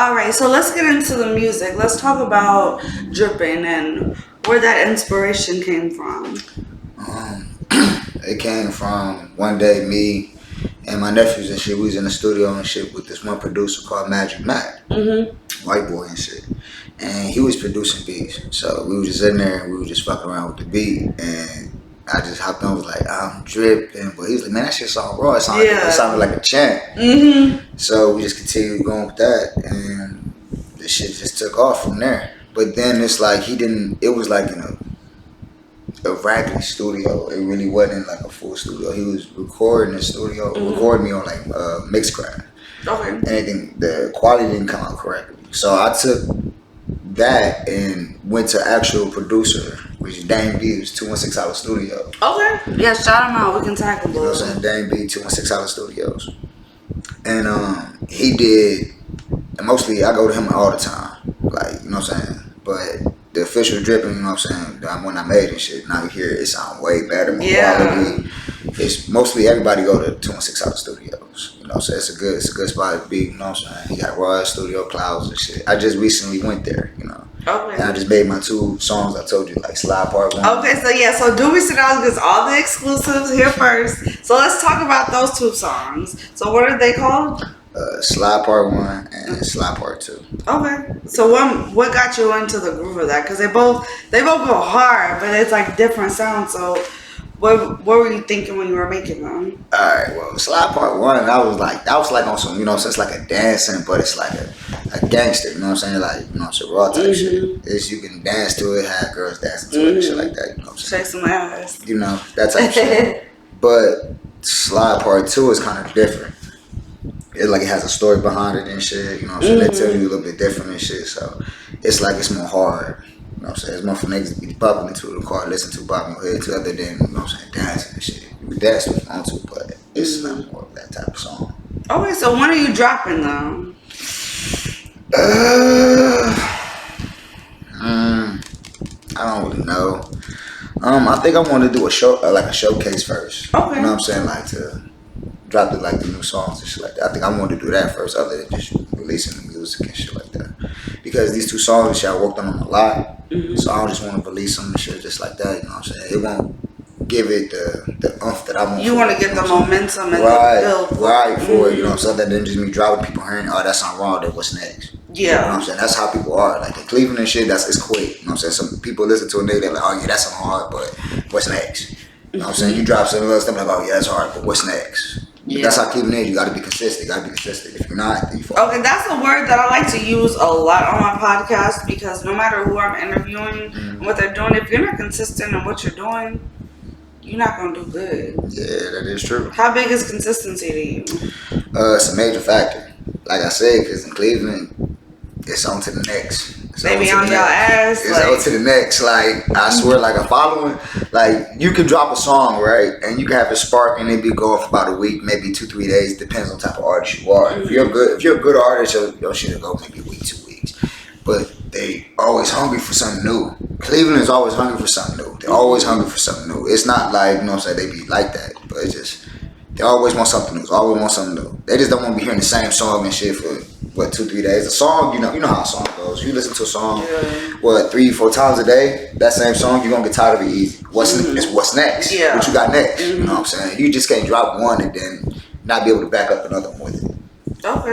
All right, so let's get into the music. Let's talk about dripping and where that inspiration came from. Um, it came from one day me and my nephews and shit. We was in the studio and shit with this one producer called Magic Mac, white boy and shit. And he was producing beats. So we was just in there and we was just fucking around with the beat. And I just hopped on, was like, I'm dripping. But he was like, man, that shit sound raw. It sounded like a chant. So we just continued going with that. And the shit just took off from there. But then it's like it was like in a raggedy studio. It really wasn't like a full studio. He was recording the studio, recording me on like Mixcraft. Okay. The quality didn't come out correctly. So I took that and went to actual producer, which is Dame B, who's 216 Hour Studio. Okay. Yeah, shout him out. We can tag him. You know what I'm saying? Dame B, 216 Hour Studios. And he did, and mostly I go to him all the time. Like, you know what I'm saying? But the official dripping, you know what I'm saying, when I made it shit, now you hear it sound way better, more quality. It's mostly everybody go to 216 Hour Studios. You know what I'm saying? It's a good spot to be, you know what I'm saying? He got raw studio clouds and shit. I just recently went there, you know. Okay. And I just made my 2 songs I told you, like Slide Part 1. Okay, so Do We Sit Down gets all the exclusives here first. So let's talk about those 2 songs. So what are they called? Slide Part 1 and Slide Part 2. Okay. So what got you into the groove of that? Because they both go hard, but it's like different sounds. So what were you thinking when you were making them? Alright, well, Slide Part 1, that was like on some, you know, so it's like a dancing, but it's like a gangster, you know what I'm saying? Like, you know, it's a raw type shit. It's, you can dance to it, have girls dancing to it and shit like that, you know what I'm saying? Shake some ass. You know, that type of shit. But Slide Part 2 is kind of different. It like it has a story behind it and shit, you know what I'm saying? They tell you a little bit different and shit, so it's like it's more hard. You know what I'm saying? It's more for niggas to be popping into the car, listen to popping your head to, other than, you know what I'm saying, dancing and shit. You can dance if you want to, but it's not more of that type of song. Okay, so when are you dropping them? I don't really know. I think I want to do a showcase first. Okay. You know what I'm saying? Like to drop the new songs and shit like that. I think I want to do that first, other than just releasing the music and shit like that. Because these 2 songs and shit, I worked on them a lot. So I don't just want to release them and shit just like that. You know what I'm saying? It won't give it the oomph that I want. You want to get the momentum and right, the build. Right, for it, you know, so that then just me dropping people hearing, oh, that sound wrong, then what's next? Yeah. You know what I'm saying? That's how people are. Like in Cleveland and shit, it's quick. You know what I'm saying? Some people listen to a nigga, they're like, oh yeah, that's hard, but what's next? You know what I'm saying? You drop some other stuff, like, oh yeah, that's hard, but what's next? Yeah. That's how Cleveland is. You gotta be consistent. If you're not, then you fall. Okay, that's a word that I like to use a lot on my podcast, because no matter who I'm interviewing and what they're doing, if you're not consistent in what you're doing, you're not gonna do good. Yeah, that is true. How big is consistency to you? It's a major factor. Like I said, because in Cleveland, it's on to the next. They be on your ass. It's on to the next. Like, I swear, like a following, like you can drop a song, right? And you can have a spark and it be going for about a week, maybe 2-3 days, depends on the type of artist you are. If you're a good artist, your shit will go maybe a week, 2 weeks. But they always hungry for something new. Cleveland is always hungry for something new. They're always hungry for something new. It's not like, you know what I'm saying, they be like that, but it's just, they always want something new. Always want something new. They just don't want to be hearing the same song and shit for 2-3 days. A song, you know how a song goes. You listen to a song, 3-4 times a day. That same song, you're gonna get tired of it easy. What's next? Yeah. What you got next? You know what I'm saying? You just can't drop one and then not be able to back up another one with it. Okay.